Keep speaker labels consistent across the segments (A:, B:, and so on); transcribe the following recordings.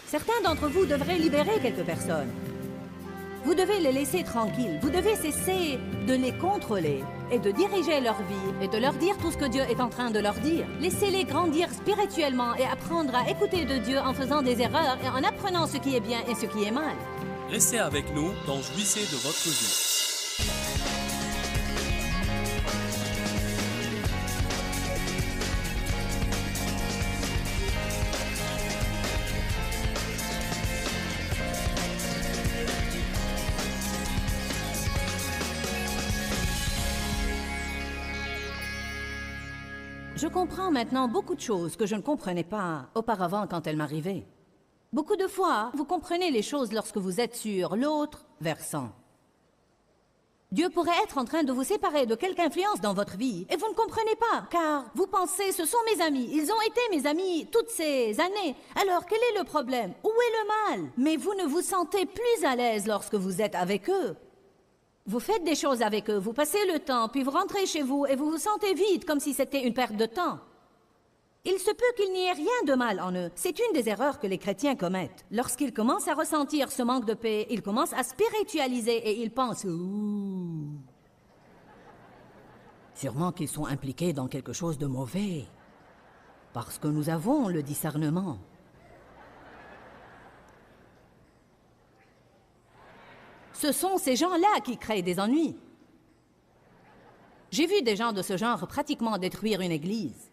A: Certains d'entre vous devraient libérer quelques personnes. Vous devez les laisser tranquilles. Vous devez cesser de les contrôler et de diriger leur vie et de leur dire tout ce que Dieu est en train de leur dire. Laissez-les grandir spirituellement et apprendre à écouter de Dieu en faisant des erreurs et en apprenant ce qui est bien et ce qui est mal.
B: Restez avec nous dans Jouissez de votre vie.
A: Je comprends maintenant beaucoup de choses que je ne comprenais pas auparavant quand elles m'arrivaient. Beaucoup de fois, vous comprenez les choses lorsque vous êtes sur l'autre versant. Dieu pourrait être en train de vous séparer de quelque influence dans votre vie et vous ne comprenez pas, car vous pensez « ce sont mes amis, ils ont été mes amis toutes ces années, alors quel est le problème? Où est le mal ?» Mais vous ne vous sentez plus à l'aise lorsque vous êtes avec eux. Vous faites des choses avec eux, vous passez le temps, puis vous rentrez chez vous et vous vous sentez vide, comme si c'était une perte de temps. Il se peut qu'il n'y ait rien de mal en eux. C'est une des erreurs que les chrétiens commettent. Lorsqu'ils commencent à ressentir ce manque de paix, ils commencent à spiritualiser et ils pensent « Ouh !» Sûrement qu'ils sont impliqués dans quelque chose de mauvais, parce que nous avons le discernement. Ce sont ces gens-là qui créent des ennuis. J'ai vu des gens de ce genre pratiquement détruire une église.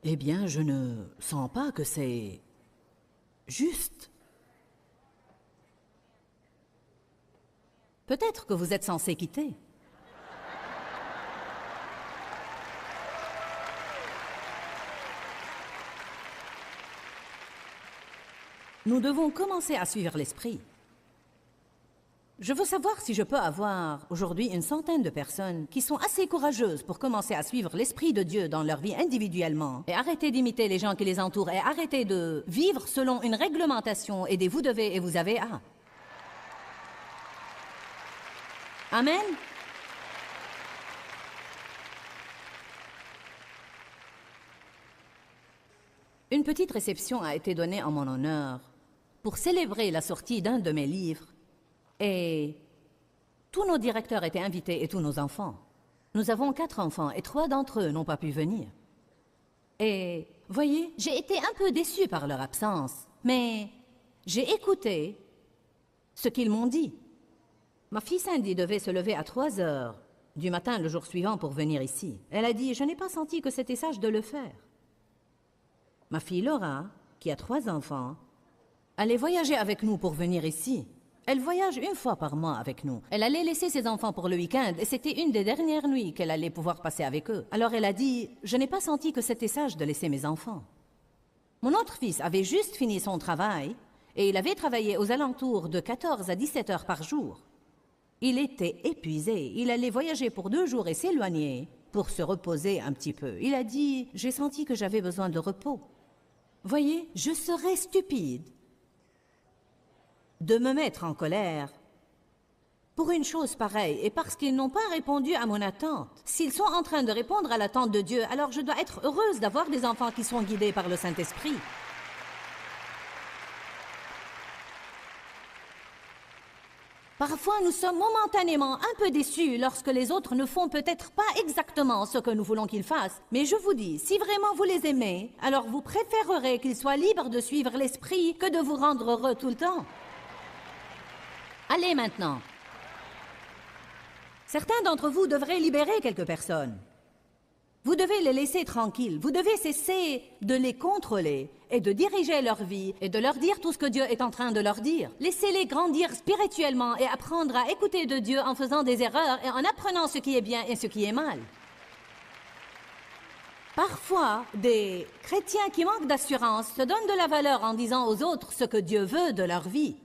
A: Eh bien, je ne sens pas que c'est juste. Peut-être que vous êtes censé quitter. Nous devons commencer à suivre l'esprit. Je veux savoir si je peux avoir aujourd'hui une centaine de personnes qui sont assez courageuses pour commencer à suivre l'Esprit de Dieu dans leur vie individuellement et arrêter d'imiter les gens qui les entourent et arrêter de vivre selon une réglementation et des vous devez et vous avez à. Amen. Une petite réception a été donnée en mon honneur pour célébrer la sortie d'un de mes livres. Et tous nos directeurs étaient invités et tous nos enfants. Nous avons 4 enfants et 3 d'entre eux n'ont pas pu venir. Et, voyez, j'ai été un peu déçue par leur absence, mais j'ai écouté ce qu'ils m'ont dit. Ma fille Cindy devait se lever à 3 heures du matin le jour suivant pour venir ici. Elle a dit « Je n'ai pas senti que c'était sage de le faire. » Ma fille Laura, qui a 3 enfants, allait voyager avec nous pour venir ici. Elle voyage 1 fois par mois avec nous. Elle allait laisser ses enfants pour le week-end et c'était une des dernières nuits qu'elle allait pouvoir passer avec eux. Alors elle a dit « Je n'ai pas senti que c'était sage de laisser mes enfants. » Mon autre fils avait juste fini son travail et il avait travaillé aux alentours de 14 à 17 heures par jour. Il était épuisé. Il allait voyager pour 2 jours et s'éloigner pour se reposer un petit peu. Il a dit « J'ai senti que j'avais besoin de repos. » Voyez, je serais stupide de me mettre en colère pour une chose pareille et parce qu'ils n'ont pas répondu à mon attente. S'ils sont en train de répondre à l'attente de Dieu, alors je dois être heureuse d'avoir des enfants qui sont guidés par le Saint-Esprit. Parfois, nous sommes momentanément un peu déçus lorsque les autres ne font peut-être pas exactement ce que nous voulons qu'ils fassent. Mais je vous dis, si vraiment vous les aimez, alors vous préférerez qu'ils soient libres de suivre l'Esprit que de vous rendre heureux tout le temps. Allez maintenant. Certains d'entre vous devraient libérer quelques personnes. Vous devez les laisser tranquilles. Vous devez cesser de les contrôler et de diriger leur vie et de leur dire tout ce que Dieu est en train de leur dire. Laissez-les grandir spirituellement et apprendre à écouter de Dieu en faisant des erreurs et en apprenant ce qui est bien et ce qui est mal. Parfois, des chrétiens qui manquent d'assurance se donnent de la valeur en disant aux autres ce que Dieu veut de leur vie.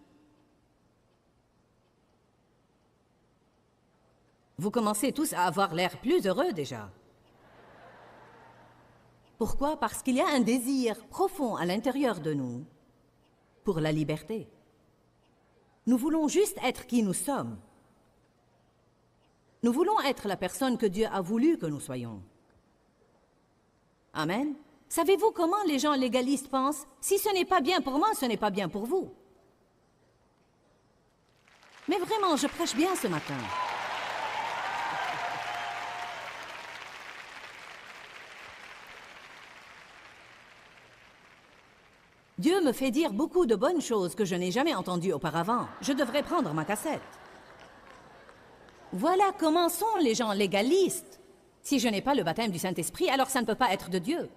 A: Vous commencez tous à avoir l'air plus heureux déjà. Pourquoi? Parce qu'il y a un désir profond à l'intérieur de nous pour la liberté. Nous voulons juste être qui nous sommes. Nous voulons être la personne que Dieu a voulu que nous soyons. Amen. Savez-vous comment les gens légalistes pensent? Si ce n'est pas bien pour moi, ce n'est pas bien pour vous. Mais vraiment, je prêche bien ce matin. Dieu me fait dire beaucoup de bonnes choses que je n'ai jamais entendues auparavant. Je devrais prendre ma cassette. Voilà comment sont les gens légalistes. Si je n'ai pas le baptême du Saint-Esprit, alors ça ne peut pas être de Dieu.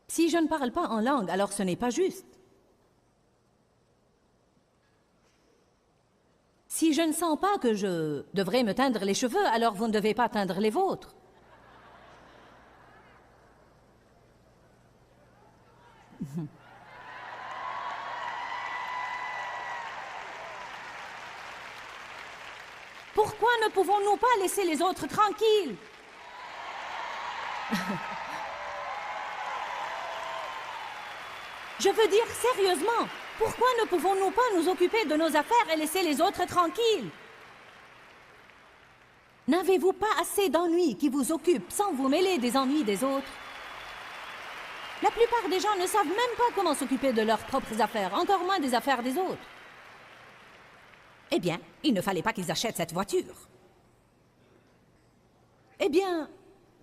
A: Si je ne parle pas en langue, alors ce n'est pas juste. Si je ne sens pas que je devrais me teindre les cheveux, alors vous ne devez pas teindre les vôtres. Pourquoi ne pouvons-nous pas laisser les autres tranquilles? Je veux dire sérieusement, pourquoi ne pouvons-nous pas nous occuper de nos affaires et laisser les autres tranquilles? N'avez-vous pas assez d'ennuis qui vous occupent sans vous mêler des ennuis des autres? La plupart des gens ne savent même pas comment s'occuper de leurs propres affaires, encore moins des affaires des autres. Eh bien, il ne fallait pas qu'ils achètent cette voiture. Eh bien,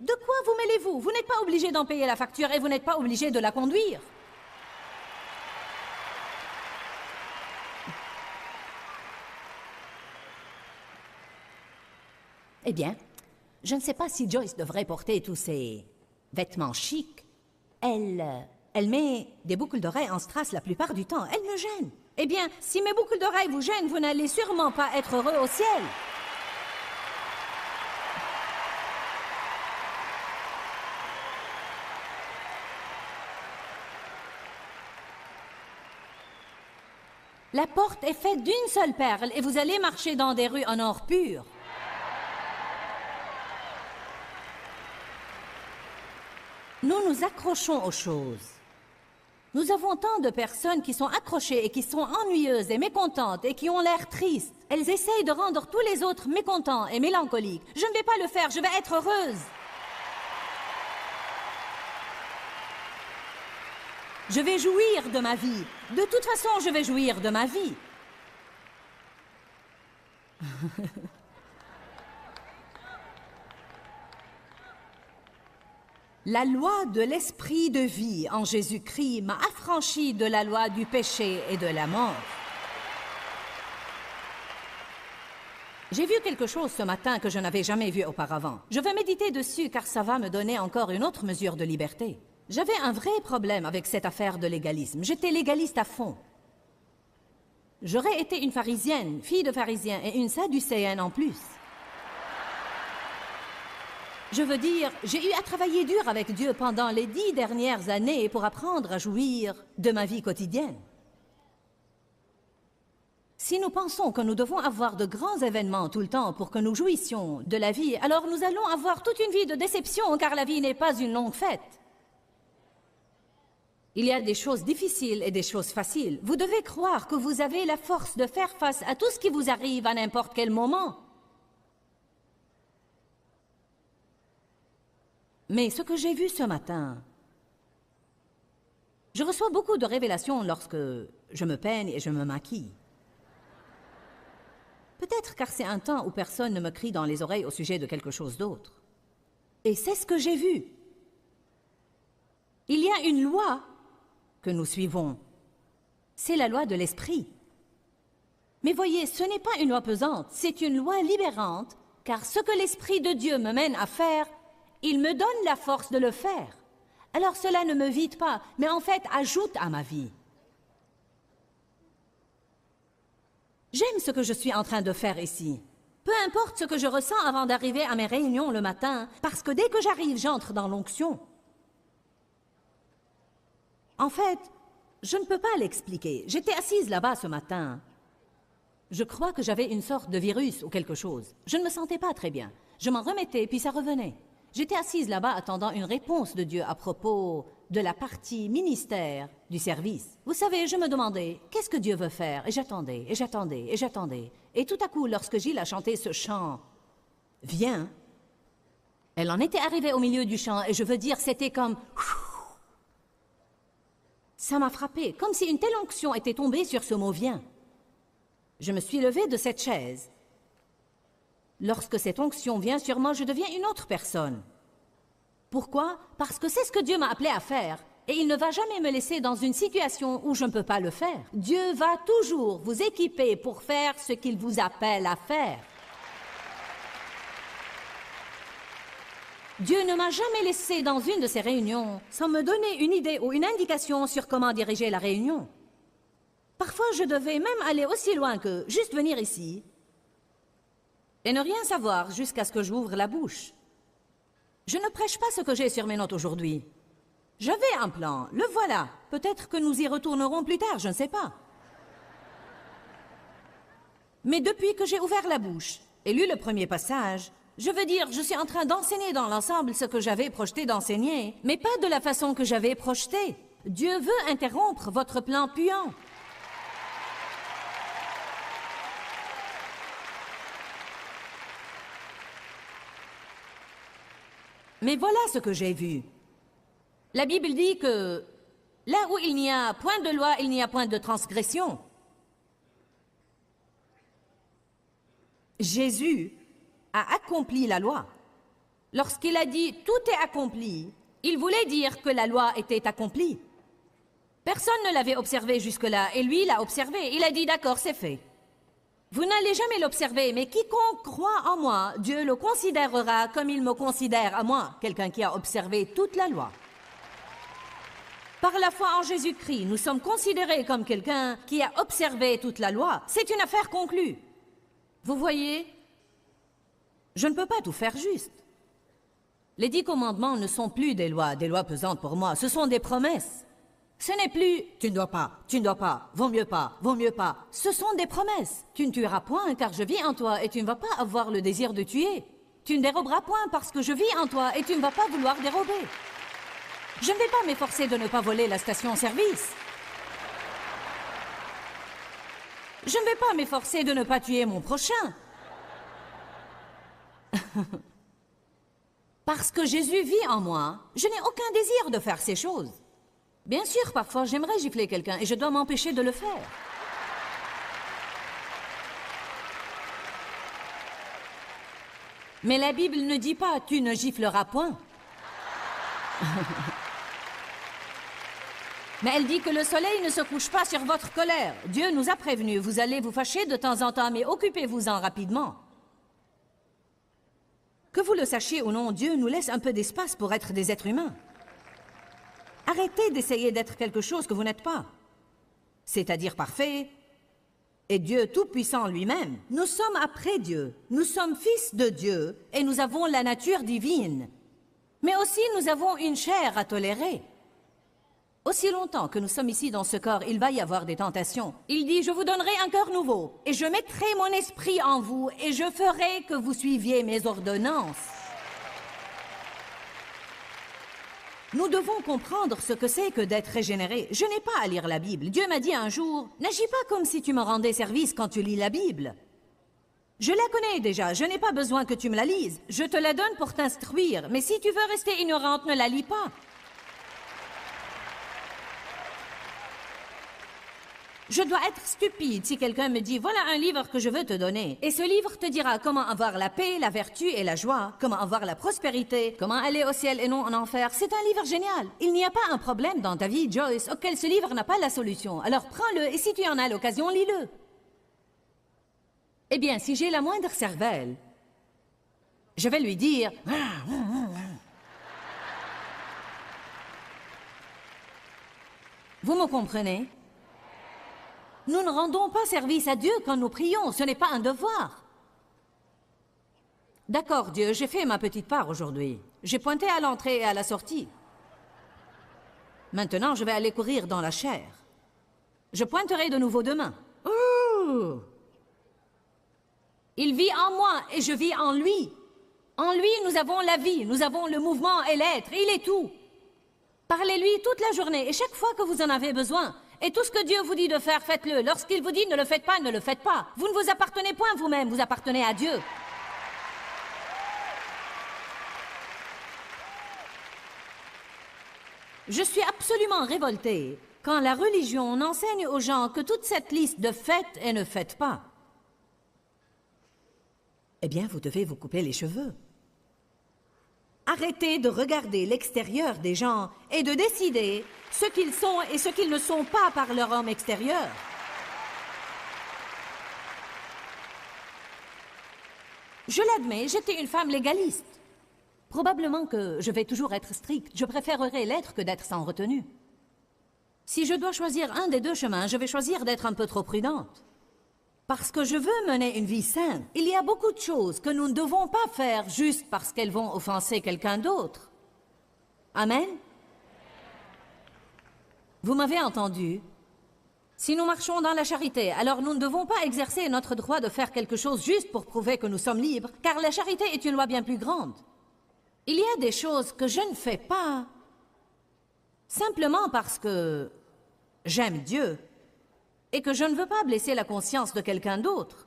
A: de quoi vous mêlez-vous? Vous n'êtes pas obligé d'en payer la facture et vous n'êtes pas obligé de la conduire. Eh bien, je ne sais pas si Joyce devrait porter tous ces vêtements chics. Elle met des boucles d'oreilles en strass la plupart du temps. Elle me gêne. Eh bien, si mes boucles d'oreilles vous gênent, vous n'allez sûrement pas être heureux au ciel. La porte est faite d'une seule perle et vous allez marcher dans des rues en or pur. Nous nous accrochons aux choses. Nous avons tant de personnes qui sont accrochées et qui sont ennuyeuses et mécontentes et qui ont l'air tristes. Elles essayent de rendre tous les autres mécontents et mélancoliques. Je ne vais pas le faire, je vais être heureuse. Je vais jouir de ma vie. De toute façon, je vais jouir de ma vie. La loi de l'esprit de vie en Jésus-Christ m'a affranchi de la loi du péché et de la mort. J'ai vu quelque chose ce matin que je n'avais jamais vu auparavant. Je vais méditer dessus car ça va me donner encore une autre mesure de liberté. J'avais un vrai problème avec cette affaire de légalisme. J'étais légaliste à fond. J'aurais été une pharisienne, fille de pharisien et une sadducéenne en plus. Je veux dire, j'ai eu à travailler dur avec Dieu pendant les 10 dernières années pour apprendre à jouir de ma vie quotidienne. Si nous pensons que nous devons avoir de grands événements tout le temps pour que nous jouissions de la vie, alors nous allons avoir toute une vie de déception car la vie n'est pas une longue fête. Il y a des choses difficiles et des choses faciles. Vous devez croire que vous avez la force de faire face à tout ce qui vous arrive à n'importe quel moment. Mais ce que j'ai vu ce matin, je reçois beaucoup de révélations lorsque je me peigne et je me maquille. Peut-être car c'est un temps où personne ne me crie dans les oreilles au sujet de quelque chose d'autre. Et c'est ce que j'ai vu. Il y a une loi que nous suivons. C'est la loi de l'esprit. Mais voyez, ce n'est pas une loi pesante, c'est une loi libérante, car ce que l'Esprit de Dieu me mène à faire, il me donne la force de le faire. Alors cela ne me vide pas, mais en fait ajoute à ma vie. J'aime ce que je suis en train de faire ici. Peu importe ce que je ressens avant d'arriver à mes réunions le matin, parce que dès que j'arrive, j'entre dans l'onction. En fait, je ne peux pas l'expliquer. J'étais assise là-bas ce matin. Je crois que j'avais une sorte de virus ou quelque chose. Je ne me sentais pas très bien. Je m'en remettais, puis ça revenait. J'étais assise là-bas attendant une réponse de Dieu à propos de la partie ministère du service. Vous savez, je me demandais, qu'est-ce que Dieu veut faire? Et j'attendais, et j'attendais, et j'attendais. Et tout à coup, lorsque Gilles a chanté ce chant, « Viens », Elle en était arrivée au milieu du champ et je veux dire, c'était comme... Ça m'a frappé, comme si une telle onction était tombée sur ce mot « viens ». Je me suis levée de cette chaise. Lorsque cette onction vient sur moi, je deviens une autre personne. Pourquoi? Parce que c'est ce que Dieu m'a appelé à faire. Et il ne va jamais me laisser dans une situation où je ne peux pas le faire. Dieu va toujours vous équiper pour faire ce qu'il vous appelle à faire. Dieu ne m'a jamais laissé dans une de ces réunions sans me donner une idée ou une indication sur comment diriger la réunion. Parfois, je devais même aller aussi loin que juste venir ici et ne rien savoir jusqu'à ce que j'ouvre la bouche. Je ne prêche pas ce que j'ai sur mes notes aujourd'hui. J'avais un plan, le voilà. Peut-être que nous y retournerons plus tard, je ne sais pas. Mais depuis que j'ai ouvert la bouche et lu le premier passage, je veux dire, je suis en train d'enseigner dans l'ensemble ce que j'avais projeté d'enseigner, mais pas de la façon que j'avais projeté. Dieu veut interrompre votre plan puant. Mais voilà ce que j'ai vu. La Bible dit que là où il n'y a point de loi, il n'y a point de transgression. Jésus a accompli la loi. Lorsqu'il a dit « tout est accompli », il voulait dire que la loi était accomplie. Personne ne l'avait observé jusque-là, et lui l'a observé. Il a dit « d'accord, c'est fait ». Vous n'allez jamais l'observer, mais quiconque croit en moi, Dieu le considérera comme il me considère à moi, quelqu'un qui a observé toute la loi. Par la foi en Jésus-Christ, nous sommes considérés comme quelqu'un qui a observé toute la loi. C'est une affaire conclue. Vous voyez, je ne peux pas tout faire juste. Les 10 commandements ne sont plus des lois pesantes pour moi, ce sont des promesses. Ce n'est plus « tu ne dois pas, vaut mieux pas, vaut mieux pas ». Ce sont des promesses. Tu ne tueras point car je vis en toi et tu ne vas pas avoir le désir de tuer. Tu ne déroberas point parce que je vis en toi et tu ne vas pas vouloir dérober. Je ne vais pas m'efforcer de ne pas voler la station-service. Je ne vais pas m'efforcer de ne pas tuer mon prochain. Parce que Jésus vit en moi, je n'ai aucun désir de faire ces choses. Bien sûr, parfois, j'aimerais gifler quelqu'un et je dois m'empêcher de le faire. Mais la Bible ne dit pas « tu ne gifleras point ». Mais elle dit que le soleil ne se couche pas sur votre colère. Dieu nous a prévenus, vous allez vous fâcher de temps en temps, mais occupez-vous-en rapidement. Que vous le sachiez ou non, Dieu nous laisse un peu d'espace pour être des êtres humains. Arrêtez d'essayer d'être quelque chose que vous n'êtes pas, c'est-à-dire parfait, et Dieu tout-puissant lui-même. Nous sommes après Dieu, nous sommes fils de Dieu, et nous avons la nature divine. Mais aussi, nous avons une chair à tolérer. Aussi longtemps que nous sommes ici dans ce corps, il va y avoir des tentations. Il dit, je vous donnerai un cœur nouveau, et je mettrai mon esprit en vous, et je ferai que vous suiviez mes ordonnances. Nous devons comprendre ce que c'est que d'être régénéré. Je n'ai pas à lire la Bible. Dieu m'a dit un jour, n'agis pas comme si tu me rendais service quand tu lis la Bible. Je la connais déjà, je n'ai pas besoin que tu me la lises. Je te la donne pour t'instruire, mais si tu veux rester ignorante, ne la lis pas. Je dois être stupide si quelqu'un me dit « Voilà un livre que je veux te donner ». Et ce livre te dira comment avoir la paix, la vertu et la joie, comment avoir la prospérité, comment aller au ciel et non en enfer. C'est un livre génial. Il n'y a pas un problème dans ta vie, Joyce, auquel ce livre n'a pas la solution. Alors prends-le et si tu en as l'occasion, lis-le. Eh bien, si j'ai la moindre cervelle, je vais lui dire « Vous me comprenez ? Nous ne rendons pas service à Dieu quand nous prions, ce n'est pas un devoir. D'accord, Dieu, j'ai fait ma petite part aujourd'hui. J'ai pointé à l'entrée et à la sortie. Maintenant, je vais aller courir dans la chair. Je pointerai de nouveau demain. Ouh! Il vit en moi et je vis en lui. En lui, nous avons la vie, nous avons le mouvement et l'être, il est tout. Parlez-lui toute la journée et chaque fois que vous en avez besoin. Et tout ce que Dieu vous dit de faire, faites-le. Lorsqu'il vous dit ne le faites pas, ne le faites pas. Vous ne vous appartenez point vous-même, vous appartenez à Dieu. Je suis absolument révoltée quand la religion enseigne aux gens que toute cette liste de faites et ne faites pas. Eh bien, vous devez vous couper les cheveux. Arrêtez de regarder l'extérieur des gens et de décider ce qu'ils sont et ce qu'ils ne sont pas par leur homme extérieur. Je l'admets, j'étais une femme légaliste. Probablement que je vais toujours être stricte. Je préférerais l'être que d'être sans retenue. Si je dois choisir un des deux chemins, je vais choisir d'être un peu trop prudente. Parce que je veux mener une vie sainte. Il y a beaucoup de choses que nous ne devons pas faire juste parce qu'elles vont offenser quelqu'un d'autre. Amen? Vous m'avez entendu? Si nous marchons dans la charité, alors nous ne devons pas exercer notre droit de faire quelque chose juste pour prouver que nous sommes libres, car la charité est une loi bien plus grande. Il y a des choses que je ne fais pas simplement parce que j'aime Dieu et que je ne veux pas blesser la conscience de quelqu'un d'autre.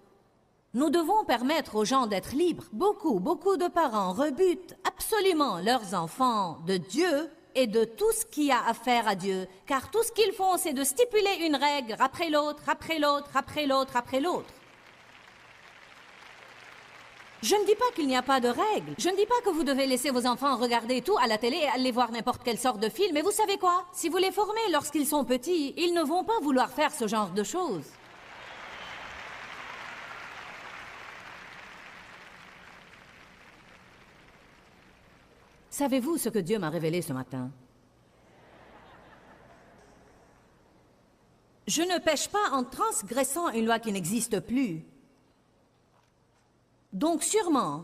A: Nous devons permettre aux gens d'être libres. Beaucoup de parents rebutent absolument leurs enfants de Dieu et de tout ce qui a affaire à Dieu, car tout ce qu'ils font, c'est de stipuler une règle après l'autre, après l'autre, après l'autre, après l'autre. Je ne dis pas qu'il n'y a pas de règles. Je ne dis pas que vous devez laisser vos enfants regarder tout à la télé et aller voir n'importe quelle sorte de film. Mais vous savez quoi? Si vous les formez lorsqu'ils sont petits, ils ne vont pas vouloir faire ce genre de choses. Savez-vous ce que Dieu m'a révélé ce matin? Je ne pêche pas en transgressant une loi qui n'existe plus. Donc sûrement,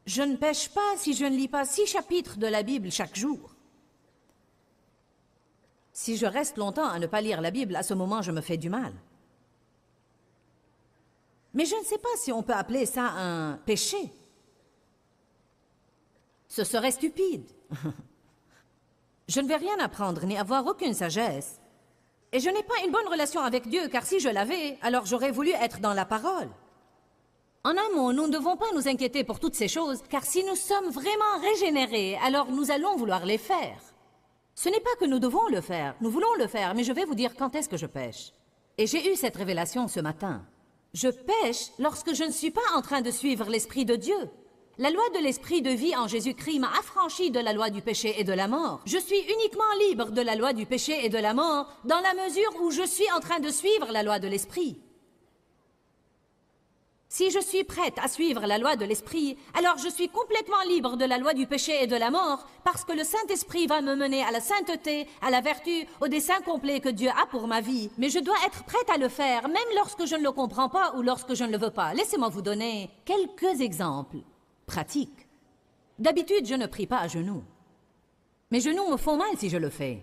A: je ne pêche pas si je ne lis pas 6 chapitres de la Bible chaque jour. Si je reste longtemps à ne pas lire la Bible, à ce moment, je me fais du mal. Mais je ne sais pas si on peut appeler ça un péché. Ce serait stupide. Je ne vais rien apprendre ni avoir aucune sagesse. Et je n'ai pas une bonne relation avec Dieu, car si je l'avais, alors j'aurais voulu être dans la parole. En un mot, nous ne devons pas nous inquiéter pour toutes ces choses, car si nous sommes vraiment régénérés, alors nous allons vouloir les faire. Ce n'est pas que nous devons le faire, nous voulons le faire, mais je vais vous dire quand est-ce que je pêche. Et j'ai eu cette révélation ce matin. Je pêche lorsque je ne suis pas en train de suivre l'Esprit de Dieu. La loi de l'Esprit de vie en Jésus-Christ m'a affranchi de la loi du péché et de la mort. Je suis uniquement libre de la loi du péché et de la mort dans la mesure où je suis en train de suivre la loi de l'Esprit. Si je suis prête à suivre la loi de l'Esprit, alors je suis complètement libre de la loi du péché et de la mort, parce que le Saint-Esprit va me mener à la sainteté, à la vertu, au dessein complet que Dieu a pour ma vie. Mais je dois être prête à le faire, même lorsque je ne le comprends pas ou lorsque je ne le veux pas. Laissez-moi vous donner quelques exemples pratiques. D'habitude, je ne prie pas à genoux. Mes genoux me font mal si je le fais.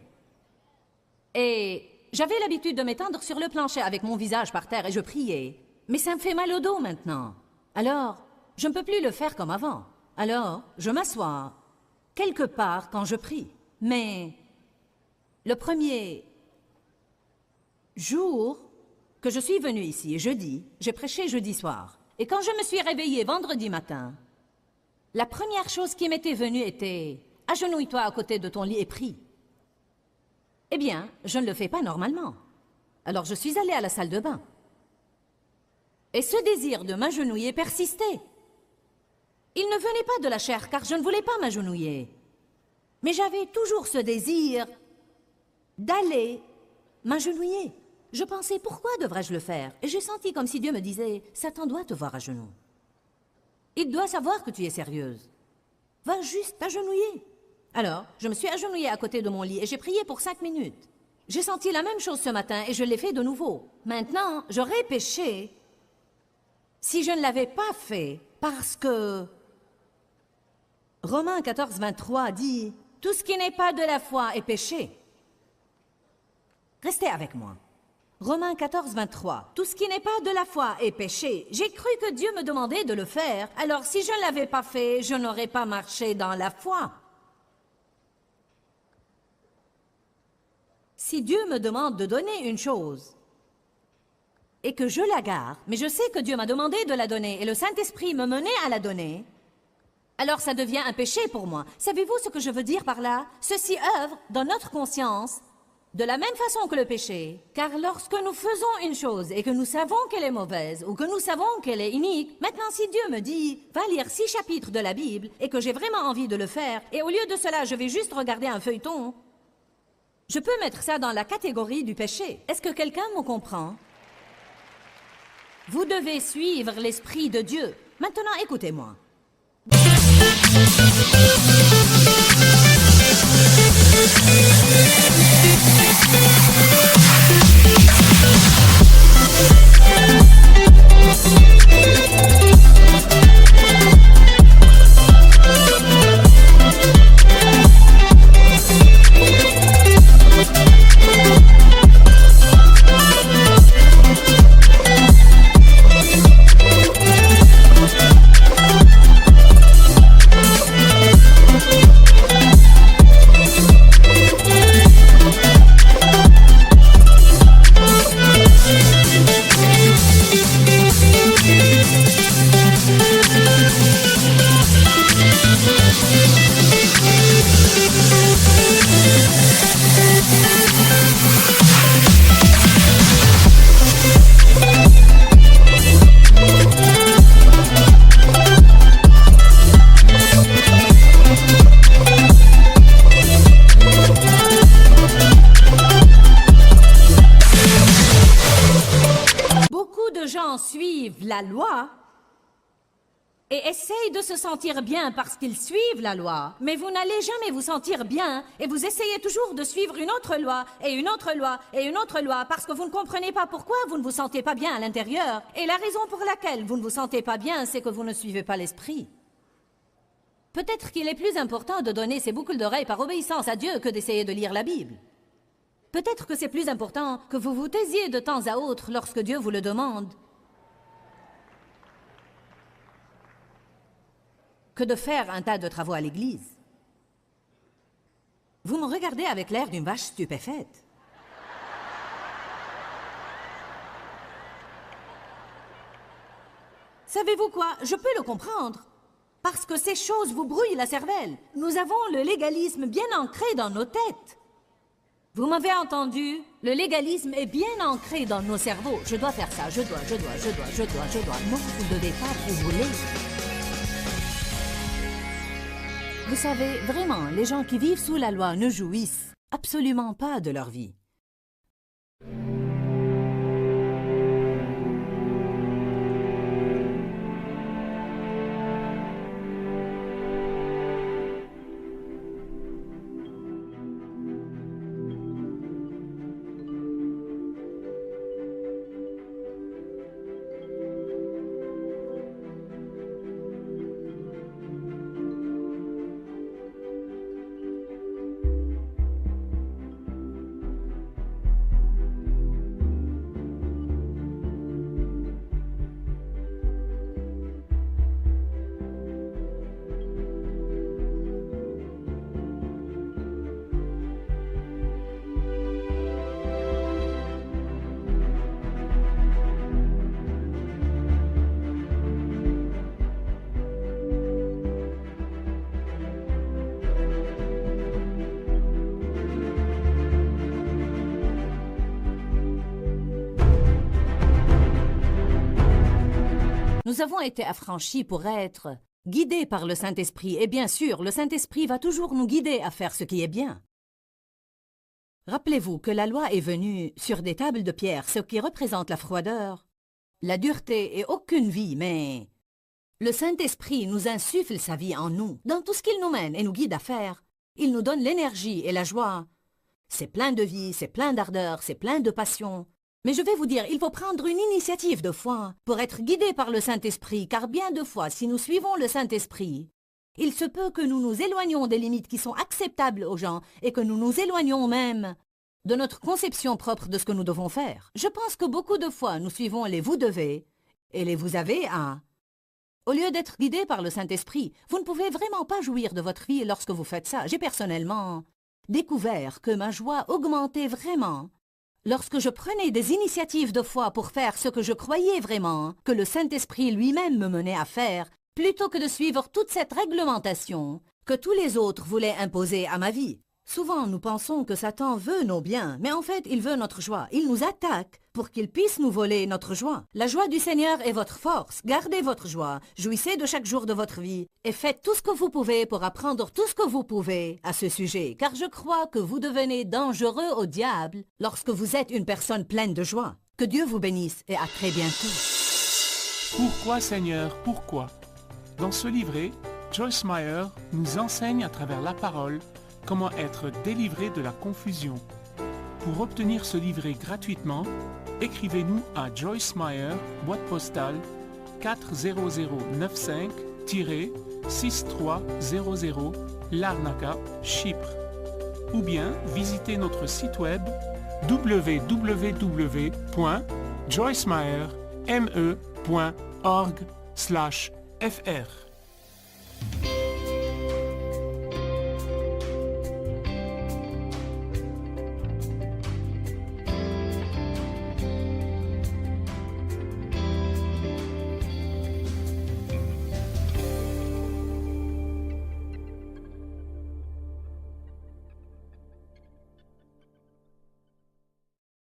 A: Et j'avais l'habitude de m'étendre sur le plancher avec mon visage par terre et je priais. Mais ça me fait mal au dos maintenant. Alors, je ne peux plus le faire comme avant. Alors, je m'assois quelque part quand je prie. Mais le premier jour que je suis venue ici, jeudi, j'ai prêché jeudi soir. Et quand je me suis réveillée vendredi matin, la première chose qui m'était venue était « Agenouille-toi à côté de ton lit et prie ». Eh bien, je ne le fais pas normalement. Alors je suis allée à la salle de bain. Et ce désir de m'agenouiller persistait. Il ne venait pas de la chair, car je ne voulais pas m'agenouiller. Mais j'avais toujours ce désir d'aller m'agenouiller. Je pensais, pourquoi devrais-je le faire? Et j'ai senti comme si Dieu me disait, Satan doit te voir à genoux. Il doit savoir que tu es sérieuse. Va juste t'agenouiller. Alors, je me suis agenouillée à côté de mon lit et j'ai prié pour 5 minutes. J'ai senti la même chose ce matin et je l'ai fait de nouveau. Maintenant, j'aurais péché si je ne l'avais pas fait, parce que Romains 14, 23 dit « Tout ce qui n'est pas de la foi est péché ». Restez avec moi. Romains 14, 23. Tout ce qui n'est pas de la foi est péché. J'ai cru que Dieu me demandait de le faire, alors si je ne l'avais pas fait, je n'aurais pas marché dans la foi. Si Dieu me demande de donner une chose, et que je la garde, mais je sais que Dieu m'a demandé de la donner et le Saint-Esprit me menait à la donner, alors ça devient un péché pour moi. Savez-vous ce que je veux dire par là? Ceci œuvre dans notre conscience de la même façon que le péché. Car lorsque nous faisons une chose et que nous savons qu'elle est mauvaise ou que nous savons qu'elle est inique, maintenant si Dieu me dit « Va lire 6 chapitres de la Bible » et que j'ai vraiment envie de le faire, et au lieu de cela je vais juste regarder un feuilleton, je peux mettre ça dans la catégorie du péché. Est-ce que quelqu'un me comprend? Vous devez suivre l'Esprit de Dieu. Maintenant, écoutez-moi. Suivent la loi et essayent de se sentir bien parce qu'ils suivent la loi. Mais vous n'allez jamais vous sentir bien et vous essayez toujours de suivre une autre loi et une autre loi et une autre loi parce que vous ne comprenez pas pourquoi vous ne vous sentez pas bien à l'intérieur. Et la raison pour laquelle vous ne vous sentez pas bien, c'est que vous ne suivez pas l'esprit. Peut-être qu'il est plus important de donner ses boucles d'oreilles par obéissance à Dieu que d'essayer de lire la Bible. Peut-être que c'est plus important que vous vous taisiez de temps à autre lorsque Dieu vous le demande que de faire un tas de travaux à l'église. Vous me regardez avec l'air d'une vache stupéfaite. Savez-vous quoi? Je peux le comprendre. Parce que ces choses vous brouillent la cervelle. Nous avons le légalisme bien ancré dans nos têtes. Vous m'avez entendu? Le légalisme est bien ancré dans nos cerveaux. Je dois faire ça, je dois. Non, vous ne devez pas, vous voulez. Vous savez, vraiment, les gens qui vivent sous la loi ne jouissent absolument pas de leur vie. Nous avons été affranchis pour être guidés par le Saint-Esprit. Et bien sûr, le Saint-Esprit va toujours nous guider à faire ce qui est bien. Rappelez-vous que la loi est venue sur des tables de pierre, ce qui représente la froideur, la dureté et aucune vie, mais le Saint-Esprit nous insuffle sa vie en nous, dans tout ce qu'il nous mène et nous guide à faire. Il nous donne l'énergie et la joie. C'est plein de vie, c'est plein d'ardeur, c'est plein de passion. Mais je vais vous dire, il faut prendre une initiative de foi pour être guidé par le Saint-Esprit, car bien de fois, si nous suivons le Saint-Esprit, il se peut que nous nous éloignions des limites qui sont acceptables aux gens et que nous nous éloignions même de notre conception propre de ce que nous devons faire. Je pense que beaucoup de fois, nous suivons les « vous devez » et les « vous avez à ». Au lieu d'être guidé par le Saint-Esprit, vous ne pouvez vraiment pas jouir de votre vie lorsque vous faites ça. J'ai personnellement découvert que ma joie augmentait vraiment lorsque je prenais des initiatives de foi pour faire ce que je croyais vraiment que le Saint-Esprit lui-même me menait à faire, plutôt que de suivre toute cette réglementation que tous les autres voulaient imposer à ma vie. Souvent, nous pensons que Satan veut nos biens, mais en fait, il veut notre joie. Il nous attaque pour qu'il puisse nous voler notre joie. La joie du Seigneur est votre force. Gardez votre joie, jouissez de chaque jour de votre vie et faites tout ce que vous pouvez pour apprendre tout ce que vous pouvez à ce sujet, car je crois que vous devenez dangereux au diable lorsque vous êtes une personne pleine de joie. Que Dieu vous bénisse et à très bientôt.
C: Pourquoi Seigneur, pourquoi? Dans ce livret, Joyce Meyer nous enseigne à travers la parole comment être délivré de la confusion. Pour obtenir ce livret gratuitement, écrivez-nous à Joyce Meyer, boîte postale 40095-6300 Larnaca, Chypre. Ou bien visitez notre site web www.joycemeyer.org/fr.